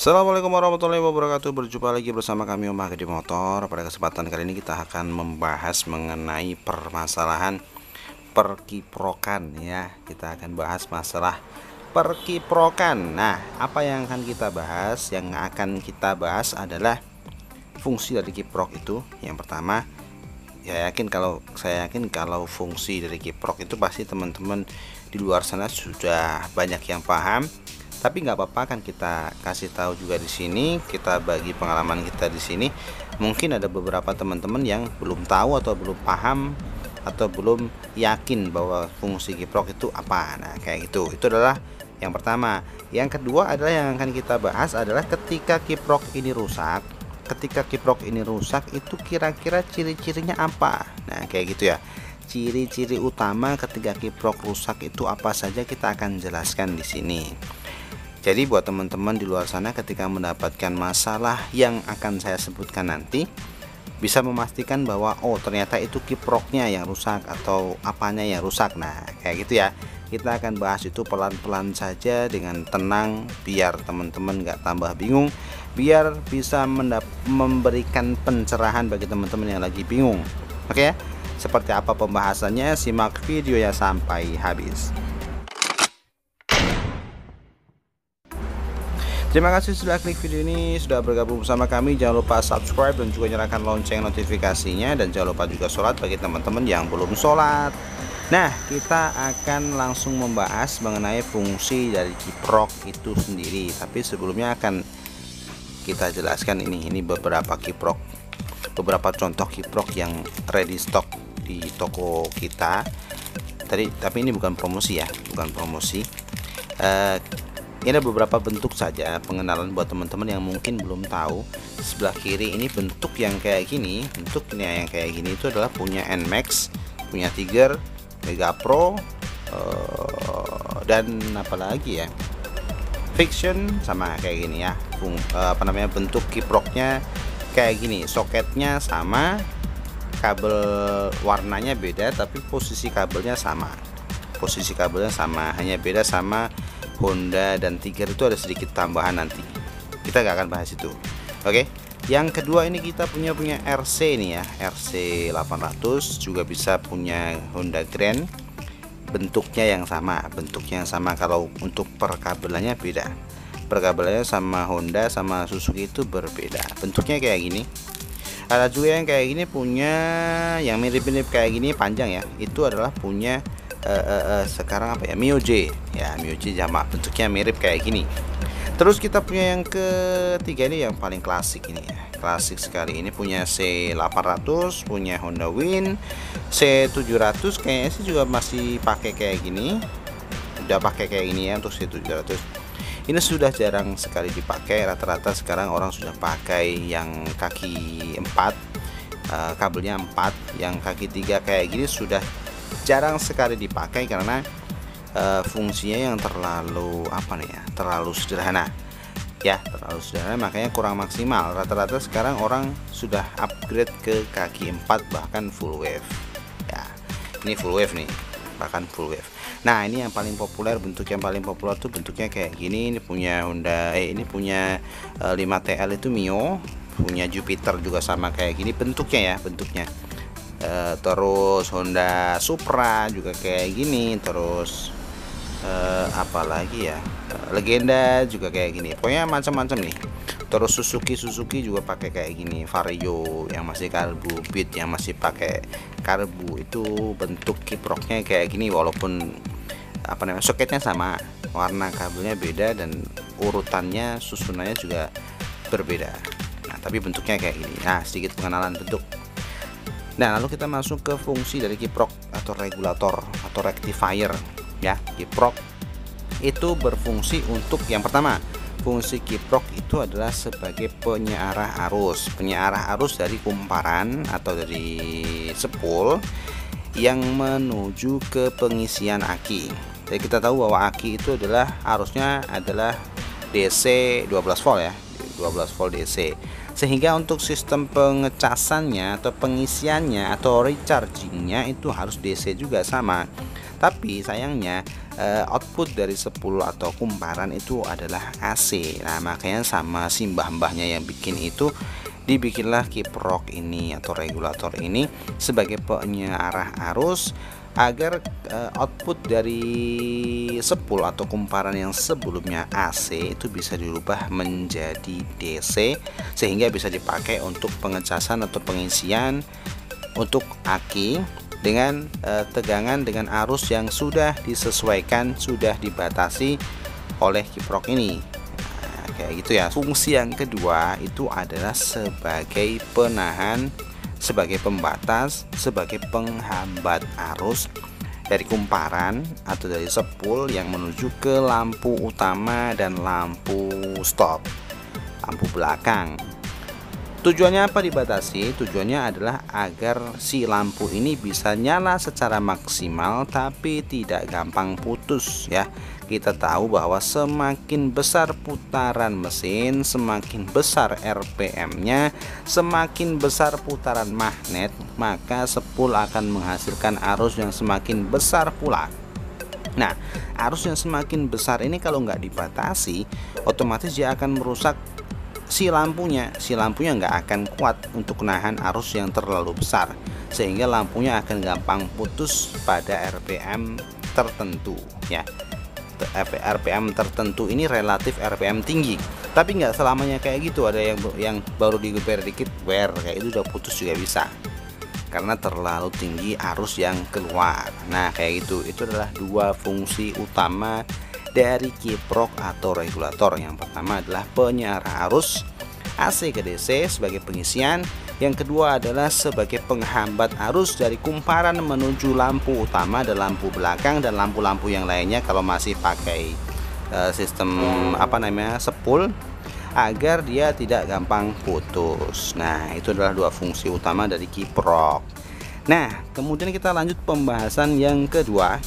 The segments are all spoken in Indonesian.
Assalamualaikum warahmatullahi wabarakatuh. Berjumpa lagi bersama kami Om Mahdi Motor. Pada kesempatan kali ini kita akan membahas mengenai permasalahan perkiprokan ya. Kita akan bahas masalah perkiprokan. Nah, apa yang akan kita bahas? Yang akan kita bahas adalah fungsi dari kiprok itu. Yang pertama, saya yakin kalau fungsi dari kiprok itu pasti teman-teman di luar sana sudah banyak yang paham. Tapi nggak apa-apa, kan kita kasih tahu juga di sini, kita bagi pengalaman kita di sini. Mungkin ada beberapa teman-teman yang belum tahu atau belum paham atau belum yakin bahwa fungsi kiprok itu apa. Nah, kayak gitu. Itu adalah yang pertama. Yang kedua adalah yang akan kita bahas adalah ketika kiprok ini rusak. Ketika kiprok ini rusak itu kira-kira ciri-cirinya apa? Nah, kayak gitu ya. Ciri-ciri utama ketika kiprok rusak itu apa saja kita akan jelaskan di sini. Jadi buat teman-teman di luar sana ketika mendapatkan masalah yang akan saya sebutkan nanti, bisa memastikan bahwa oh ternyata itu kiproknya yang rusak atau apanya yang rusak. Nah, kayak gitu ya. Kita akan bahas itu pelan-pelan saja dengan tenang biar teman-teman nggak tambah bingung, biar bisa memberikan pencerahan bagi teman-teman yang lagi bingung. Oke ya? Seperti apa pembahasannya? Simak videonya sampai habis. Terima kasih sudah klik video ini, sudah bergabung bersama kami. Jangan lupa subscribe dan juga nyalakan lonceng notifikasinya. Dan jangan lupa juga sholat bagi teman-teman yang belum sholat. Nah, kita akan langsung membahas mengenai fungsi dari kiprok itu sendiri. Tapi sebelumnya akan kita jelaskan ini beberapa kiprok, beberapa contoh kiprok yang ready stock di toko kita. Tapi ini bukan promosi ya, bukan promosi. Ini ada beberapa bentuk saja pengenalan buat teman-teman yang mungkin belum tahu. Sebelah kiri ini bentuk yang kayak gini, bentuknya yang kayak gini itu adalah punya Nmax, punya Tiger, Mega Pro, dan apalagi ya, Fiction sama kayak gini ya. Bentuk kiproknya kayak gini, soketnya sama, kabel warnanya beda, tapi posisi kabelnya sama. Posisi kabelnya sama, hanya beda sama Honda dan Tiger itu ada sedikit tambahan nanti. Kita nggak akan bahas itu. Oke. Yang kedua ini kita punya RC nih ya, RC 800 juga bisa punya Honda Grand. Bentuknya yang sama, kalau untuk perkabelannya beda. Perkabelannya sama Honda sama Suzuki itu berbeda. Bentuknya kayak gini. Ada juga yang kayak gini punya yang mirip-mirip kayak gini panjang ya. Itu adalah punya sekarang apa ya, Mio J ya, Mio J jamak, bentuknya mirip kayak gini. Terus kita punya yang ketiga ini yang paling klasik ini ya, klasik sekali. Ini punya C800, punya Honda Win, C700 kayaknya sih juga masih pakai kayak gini, udah pakai kayak gini ya untuk C700. Ini sudah jarang sekali dipakai, rata-rata sekarang orang sudah pakai yang kaki 4, kabelnya 4, yang kaki 3 kayak gini sudah jarang sekali dipakai karena fungsinya yang terlalu terlalu sederhana ya, terlalu sederhana, makanya kurang maksimal. Rata-rata sekarang orang sudah upgrade ke kaki 4 bahkan full wave ya. Ini full wave nih, bahkan full wave. Nah, ini yang paling populer, bentuk yang paling populer tuh bentuknya kayak gini. Ini punya Honda, ini punya 5TL itu Mio, punya Jupiter juga sama kayak gini bentuknya ya, bentuknya. Terus Honda Supra juga kayak gini. Terus apalagi ya, Legenda juga kayak gini. Pokoknya macam-macam nih. Terus Suzuki juga pakai kayak gini. Vario yang masih karbu, Beat yang masih pakai karbu, itu bentuk kiproknya kayak gini. Walaupun soketnya sama, warna kabelnya beda dan urutannya, susunannya juga berbeda. Nah, tapi bentuknya kayak gini. Nah, sedikit pengenalan bentuk. Nah, lalu kita masuk ke fungsi dari kiprok atau regulator atau rectifier ya. Kiprok itu berfungsi untuk, yang pertama, fungsi kiprok itu adalah sebagai penyearah arus. Penyearah arus dari kumparan atau dari spool yang menuju ke pengisian aki. Jadi kita tahu bahwa aki itu adalah arusnya adalah DC 12 volt ya, 12 volt DC. Sehingga untuk sistem pengecasannya atau pengisiannya atau rechargingnya itu harus DC juga sama. Tapi sayangnya output dari spool atau kumparan itu adalah AC. Nah, makanya sama si mbah-mbahnya yang bikin itu dibikinlah kiprok ini atau regulator ini sebagai penyearah arus agar output dari spool atau kumparan yang sebelumnya AC itu bisa dirubah menjadi DC sehingga bisa dipakai untuk pengecasan atau pengisian untuk aki dengan tegangan dengan arus yang sudah disesuaikan, sudah dibatasi oleh kiprok ini. Nah, kayak gitu ya. Fungsi yang kedua itu adalah sebagai penahan, sebagai pembatas, sebagai penghambat arus dari kumparan atau dari spool yang menuju ke lampu utama dan lampu stop, lampu belakang. Tujuannya apa dibatasi? Tujuannya adalah agar si lampu ini bisa nyala secara maksimal tapi tidak gampang putus ya. Kita tahu bahwa semakin besar putaran mesin, semakin besar RPM-nya, semakin besar putaran magnet, maka spool akan menghasilkan arus yang semakin besar pula. Nah, arus yang semakin besar ini kalau nggak dibatasi, otomatis dia akan merusak si lampunya nggak akan kuat untuk menahan arus yang terlalu besar sehingga lampunya akan gampang putus pada RPM tertentu ya. RPM tertentu ini relatif RPM tinggi, tapi nggak selamanya kayak gitu. Ada yang baru digeber dikit kayak itu udah putus juga bisa karena terlalu tinggi arus yang keluar. Nah, kayak gitu. Itu adalah dua fungsi utama dari kiprok atau regulator. Yang pertama adalah penyearah arus AC ke DC sebagai pengisian. Yang kedua adalah sebagai penghambat arus dari kumparan menuju lampu utama dan lampu belakang dan lampu-lampu yang lainnya kalau masih pakai sistem spool agar dia tidak gampang putus. Nah, itu adalah dua fungsi utama dari kiprok. Nah, kemudian kita lanjut pembahasan yang kedua.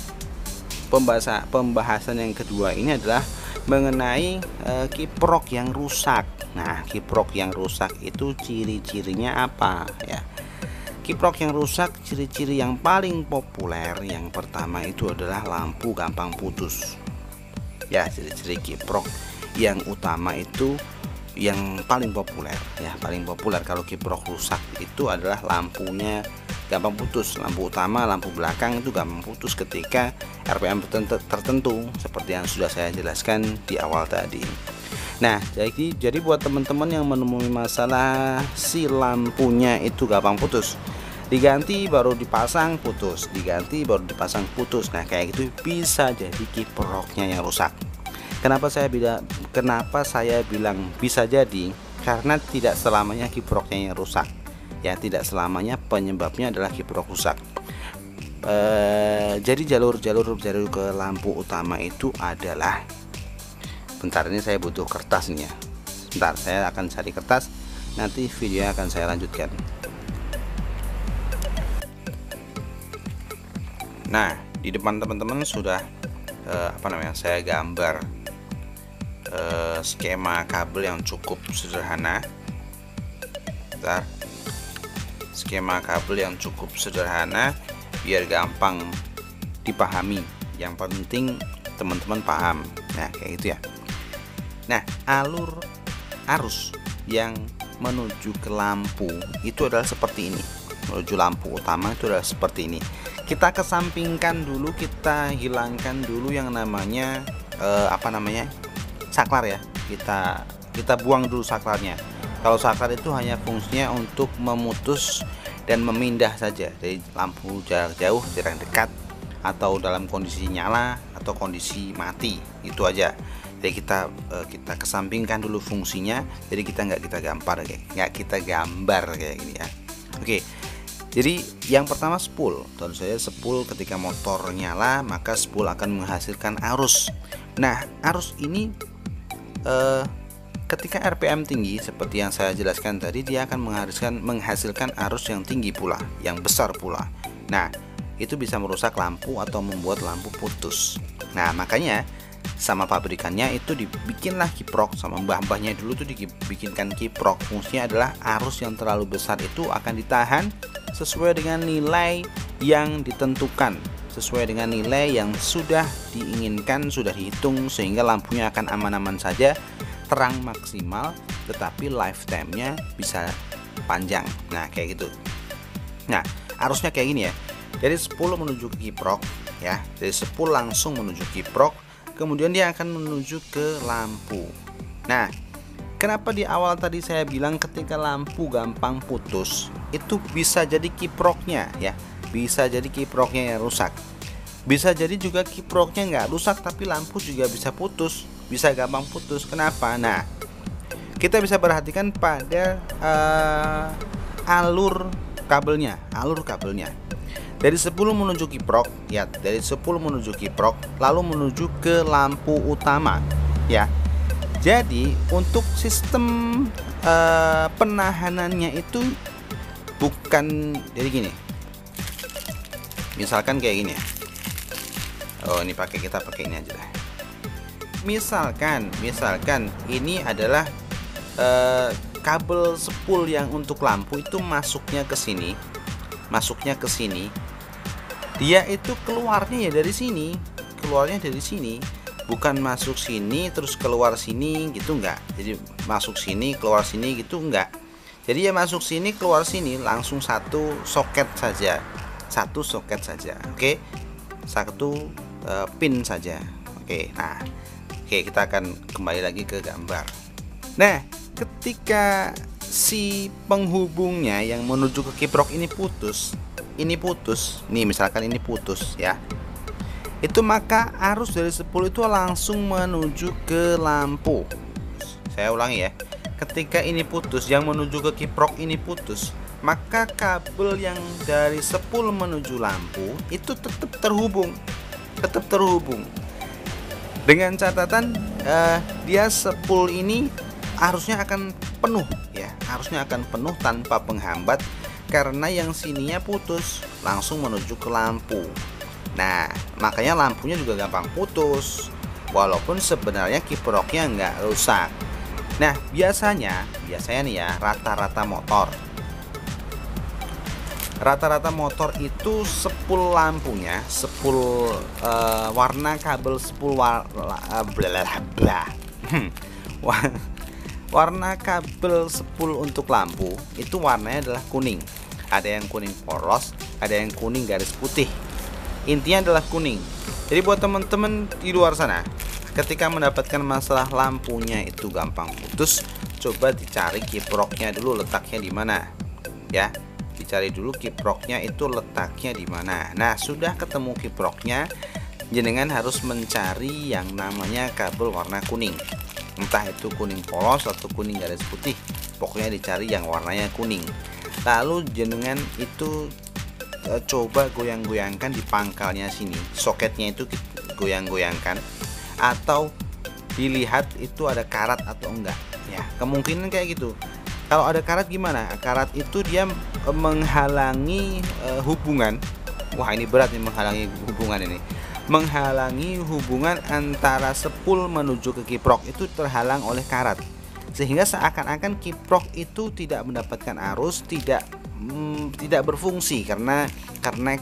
Pembahasan yang kedua ini adalah mengenai kiprok yang rusak. Nah, kiprok yang rusak itu ciri-cirinya apa ya? Kiprok yang rusak, ciri-ciri yang paling populer yang pertama itu adalah lampu gampang putus. Ya, ciri-ciri kiprok yang utama itu yang paling populer ya, paling populer kalau kiprok rusak itu adalah lampunya gampang putus. Lampu utama, lampu belakang itu gampang putus ketika RPM tertentu seperti yang sudah saya jelaskan di awal tadi. Nah, jadi buat teman-teman yang menemui masalah si lampunya itu gampang putus, diganti baru dipasang putus, diganti baru dipasang putus. Nah, kayak gitu bisa jadi kiproknya yang rusak. Kenapa saya bilang bisa jadi? Karena tidak selamanya kiproknya yang rusak. Ya, tidak selamanya penyebabnya adalah kiprok rusak. Jadi jalur ke lampu utama itu adalah, bentar ini saya butuh kertas nih ya. Bentar, saya akan cari kertas, nanti videonya akan saya lanjutkan. Nah, di depan teman-teman sudah saya gambar skema kabel yang cukup sederhana. Bentar. Skema kabel yang cukup sederhana biar gampang dipahami. Yang penting teman-teman paham. Nah, kayak gitu ya. Nah, alur arus yang menuju ke lampu itu adalah seperti ini. Menuju lampu utama itu adalah seperti ini. Kita kesampingkan dulu, kita hilangkan dulu yang namanya saklar ya. Kita buang dulu saklarnya. Kalau saklar itu hanya fungsinya untuk memutus dan memindah saja dari lampu jarak jauh, jarak dekat, atau dalam kondisi nyala atau kondisi mati, itu aja. Jadi kita kesampingkan dulu fungsinya. Jadi kita nggak kita gambar kayak gini ya. Oke. Jadi yang pertama spool. Tentu saja spool ketika motor nyala maka spool akan menghasilkan arus. Nah, arus ini ketika RPM tinggi seperti yang saya jelaskan tadi, dia akan menghasilkan arus yang tinggi pula, yang besar pula. Nah, itu bisa merusak lampu atau membuat lampu putus. Nah, makanya sama pabrikannya itu dibikinlah kiprok, sama mbah-mbahnya dulu tuh dibikinkan kiprok. Fungsinya adalah arus yang terlalu besar itu akan ditahan sesuai dengan nilai yang ditentukan sesuai dengan nilai yang sudah diinginkan, sudah dihitung, sehingga lampunya akan aman-aman saja, terang maksimal, tetapi lifetime-nya bisa panjang. Nah kayak gitu. Nah arusnya kayak gini ya, dari 10 menuju ke kiprok ya, dari 10 langsung menuju kiprok, kemudian dia akan menuju ke lampu. Nah kenapa di awal tadi saya bilang ketika lampu gampang putus, itu bisa jadi kiproknya ya, bisa jadi kiproknya yang rusak, bisa jadi juga kiproknya nggak rusak tapi lampu juga bisa putus, bisa gampang putus. Kenapa? Nah kita bisa perhatikan pada alur kabelnya, dari 10 menuju kiprok ya, dari 10 menuju kiprok lalu menuju ke lampu utama ya. Jadi untuk sistem penahanannya itu bukan jadi gini. Misalkan kayak gini ya. Oh ini kita pakai ini aja lah. Misalkan ini adalah kabel spool yang untuk lampu itu masuknya ke sini, dia itu keluarnya ya dari sini, bukan masuk sini terus keluar sini gitu, enggak. Jadi masuk sini keluar sini gitu, enggak. Jadi ya masuk sini keluar sini langsung satu soket saja, oke, satu pin saja, oke. Nah oke, kita akan kembali lagi ke gambar. Nah ketika si penghubungnya yang menuju ke kiprok ini putus, nih misalkan ini putus ya, itu maka arus dari 10 itu langsung menuju ke lampu. Saya ulangi ya, ketika ini putus, yang menuju ke kiprok ini putus, maka kabel yang dari 10 menuju lampu itu tetap terhubung, dengan catatan dia spool ini arusnya akan penuh ya, tanpa penghambat, karena yang sininya putus langsung menuju ke lampu. Nah makanya lampunya juga gampang putus, walaupun sebenarnya kiproknya nggak rusak. Nah biasanya nih ya, rata-rata motor itu spool lampunya, warna kabel spool warna kabel spool untuk lampu itu warnanya adalah kuning. Ada yang kuning polos, ada yang kuning garis putih. Intinya adalah kuning. Jadi buat teman-teman di luar sana, ketika mendapatkan masalah lampunya itu gampang putus, coba dicari kiproknya dulu letaknya di mana ya. Dicari dulu kiproknya itu letaknya di mana. Nah sudah ketemu kiproknya, jenengan harus mencari yang namanya kabel warna kuning, entah itu kuning polos atau kuning garis putih, pokoknya dicari yang warnanya kuning. Lalu jenengan itu coba goyang-goyangkan di pangkalnya sini, soketnya itu goyang-goyangkan, atau dilihat itu ada karat atau enggak ya, kemungkinan kayak gitu. Kalau ada karat gimana? Karat itu dia menghalangi hubungan. Wah ini berat nih, menghalangi hubungan ini. Menghalangi hubungan antara spool menuju ke kiprok itu terhalang oleh karat, sehingga seakan-akan kiprok itu tidak mendapatkan arus, tidak berfungsi karena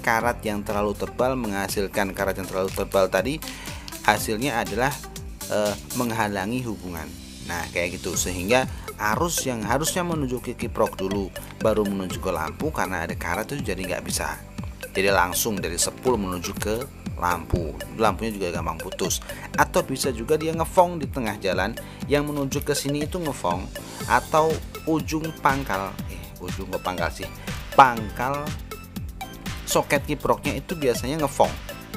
karat yang terlalu tebal menghasilkan karat yang terlalu tebal tadi, hasilnya adalah menghalangi hubungan. Nah kayak gitu, sehingga arus yang harusnya menuju ke kiprok dulu baru menuju ke lampu, karena ada karat itu jadi nggak bisa, jadi langsung dari spool menuju ke lampu. Lampunya juga gampang putus. Atau bisa juga dia ngefong di tengah jalan, yang menuju ke sini itu ngefong, atau ujung pangkal pangkal soket kiproknya itu biasanya ngefong,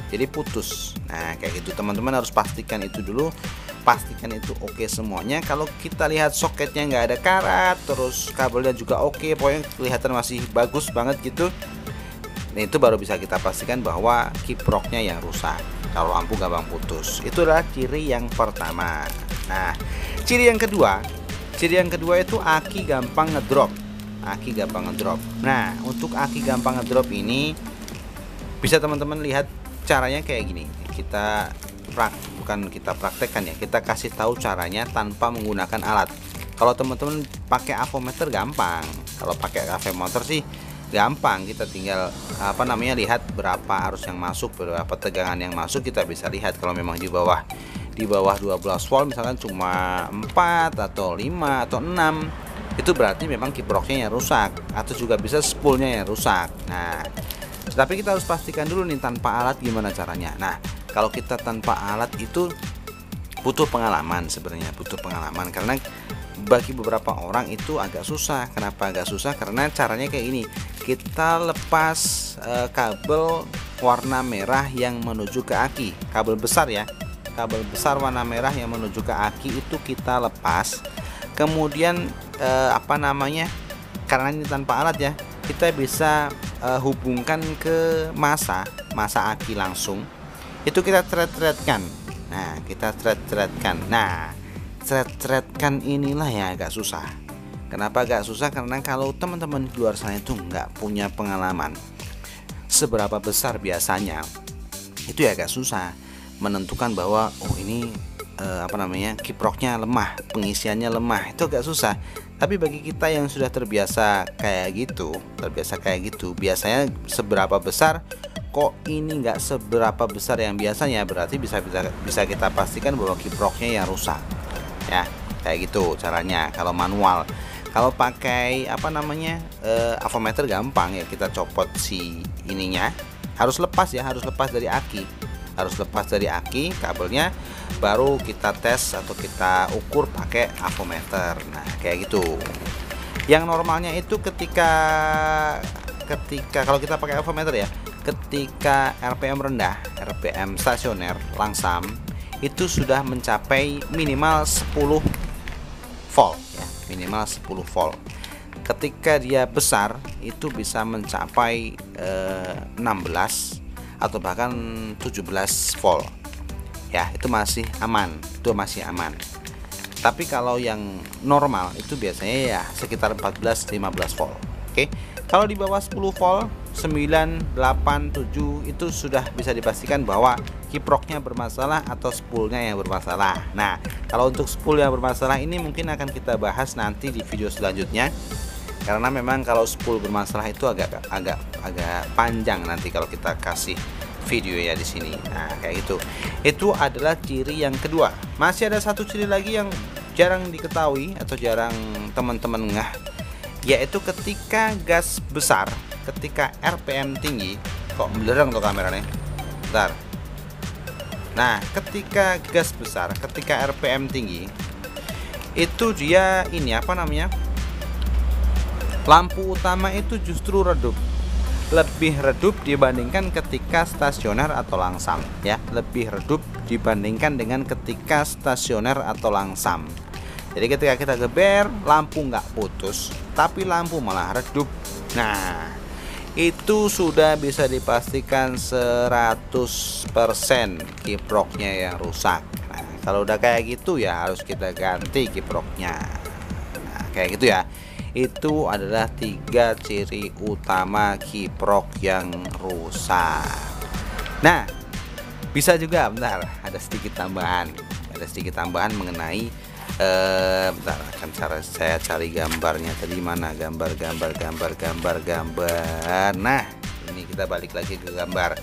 jadi putus. Nah kayak gitu, teman-teman harus pastikan itu dulu, pastikan itu oke semuanya. Kalau kita lihat soketnya nggak ada karat, terus kabelnya juga oke, pokoknya kelihatan masih bagus banget gitu, nah itu baru bisa kita pastikan bahwa kiproknya yang rusak. Kalau lampu gampang putus, itu adalah ciri yang pertama. Nah ciri yang kedua itu aki gampang ngedrop. Nah untuk aki gampang ngedrop ini bisa teman-teman lihat caranya kayak gini. Bukan kita praktekkan ya, kita kasih tahu caranya tanpa menggunakan alat. Kalau teman-teman pakai avometer gampang, kalau pakai avometer sih gampang, kita tinggal lihat berapa arus yang masuk, berapa tegangan yang masuk, kita bisa lihat. Kalau memang di bawah 12 volt misalkan cuma 4 atau 5 atau 6, itu berarti memang kiproknya yang rusak, atau juga bisa spoolnya yang rusak. Nah, tapi kita harus pastikan dulu nih tanpa alat gimana caranya. Nah, kalau kita tanpa alat itu butuh pengalaman, sebenarnya butuh pengalaman, karena bagi beberapa orang itu agak susah. Kenapa agak susah? Karena caranya kayak ini, kita lepas kabel warna merah yang menuju ke aki, kabel besar ya, kabel besar warna merah yang menuju ke aki itu kita lepas. Kemudian karena ini tanpa alat ya, kita bisa hubungkan ke masa aki langsung, itu kita thread-threadkan. Nah, kita thread-threadkan. Nah, thread-threadkan inilah yang agak susah. Kenapa agak susah? Karena kalau teman-teman di luar sana itu nggak punya pengalaman seberapa besar biasanya, itu ya agak susah menentukan bahwa ini kiproknya lemah, pengisiannya lemah, itu agak susah. Tapi bagi kita yang sudah terbiasa kayak gitu, biasanya seberapa besar, kok ini nggak seberapa besar yang biasanya, berarti bisa kita pastikan bahwa kiproknya yang rusak ya. Kayak gitu caranya kalau manual. Kalau pakai avometer gampang ya, kita copot si ininya, harus lepas dari aki kabelnya, baru kita tes atau kita ukur pakai avometer. Nah, kayak gitu. Yang normalnya itu ketika kalau kita pakai avometer ya, ketika RPM rendah, RPM stasioner langsam, itu sudah mencapai minimal 10 volt ya, minimal 10 volt. Ketika dia besar itu bisa mencapai 16 atau bahkan 17 volt ya, itu masih aman, Tapi kalau yang normal itu biasanya ya sekitar 14-15 volt. Oke. Kalau di bawah 10 volt, 9, 8, 7 itu sudah bisa dipastikan bahwa kiproknya bermasalah atau spoolnya yang bermasalah. Nah, kalau untuk spool yang bermasalah ini mungkin akan kita bahas nanti di video selanjutnya. Karena memang kalau spool bermasalah itu agak panjang nanti kalau kita kasih video ya di sini. Nah, kayak gitu. Itu adalah ciri yang kedua. Masih ada satu ciri lagi yang jarang diketahui atau jarang teman-teman ngeh, yaitu ketika gas besar, ketika RPM tinggi. Kok belerang tuh kameranya? Bentar. Nah, ketika gas besar, ketika RPM tinggi, itu dia lampu utama itu justru redup, lebih redup dibandingkan ketika stasioner atau langsam ya, lebih redup dibandingkan dengan ketika stasioner atau langsam. Jadi ketika kita geber, lampu nggak putus, tapi lampu malah redup. Nah, itu sudah bisa dipastikan 100% kiproknya yang rusak. Nah, kalau udah kayak gitu ya harus kita ganti kiproknya. Nah, kayak gitu ya. Itu adalah 3 ciri utama kiprok yang rusak. Nah, bisa juga, bentar, ada sedikit tambahan mengenai bentar, akan saya cari gambarnya tadi, mana gambar. Nah, ini kita balik lagi ke gambar,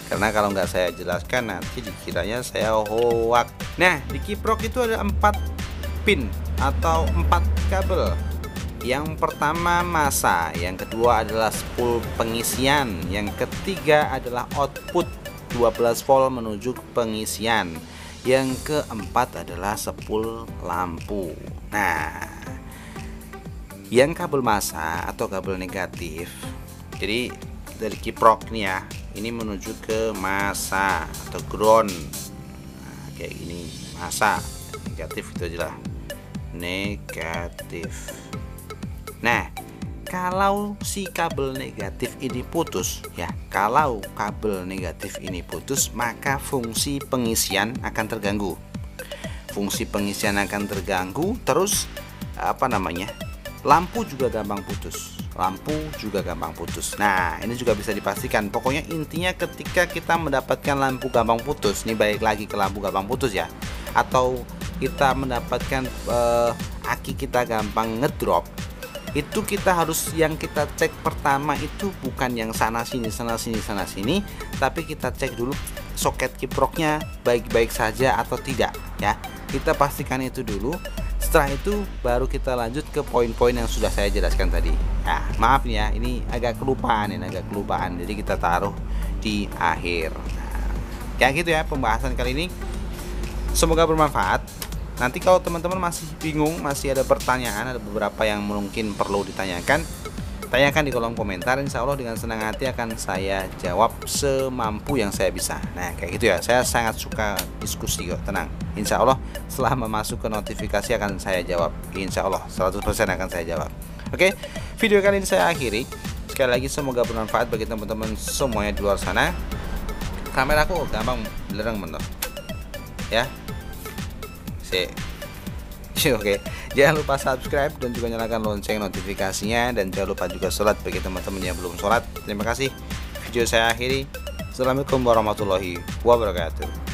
karena kalau nggak saya jelaskan nanti dikiranya saya hoak. Nah, di kiprok itu ada 4 pin atau 4 kabel. Yang pertama masa, yang kedua adalah spool pengisian, yang ketiga adalah output 12 volt menuju ke pengisian, yang keempat adalah spool lampu. Nah, yang kabel masa atau kabel negatif, jadi dari kiprok nih ya, ini menuju ke masa atau ground. Nah, kayak gini, masa, negatif itu aja lah, negatif. Nah, kalau si kabel negatif ini putus ya, maka fungsi pengisian akan terganggu. Terus lampu juga gampang putus. Nah, ini juga bisa dipastikan. Pokoknya intinya ketika kita mendapatkan lampu gampang putus, ini balik lagi ke lampu gampang putus ya, atau kita mendapatkan aki kita gampang ngedrop, itu kita harus, yang kita cek pertama itu bukan yang sana sini tapi kita cek dulu soket kiproknya baik-baik saja atau tidak ya. Kita pastikan itu dulu. Setelah itu baru kita lanjut ke poin-poin yang sudah saya jelaskan tadi. Nah, maaf nih ya, ini agak kelupaan, jadi kita taruh di akhir. Nah, kayak gitu ya pembahasan kali ini. Semoga bermanfaat. Nanti kalau teman-teman masih bingung, masih ada pertanyaan, ada beberapa yang mungkin perlu ditanyakan, tanyakan di kolom komentar. Insya Allah dengan senang hati akan saya jawab semampu yang saya bisa. Nah kayak gitu ya, saya sangat suka diskusi kok, tenang. Insya Allah selama masuk ke notifikasi akan saya jawab. Insya Allah 100% akan saya jawab. Oke, video kali ini saya akhiri. Sekali lagi semoga bermanfaat bagi teman-teman semuanya di luar sana. Kameraku gampang belerang mentok ya. Oke, jangan lupa subscribe dan juga nyalakan lonceng notifikasinya, dan jangan lupa juga sholat bagi teman-teman yang belum sholat. Terima kasih. Video saya akhiri. Assalamualaikum warahmatullahi wabarakatuh.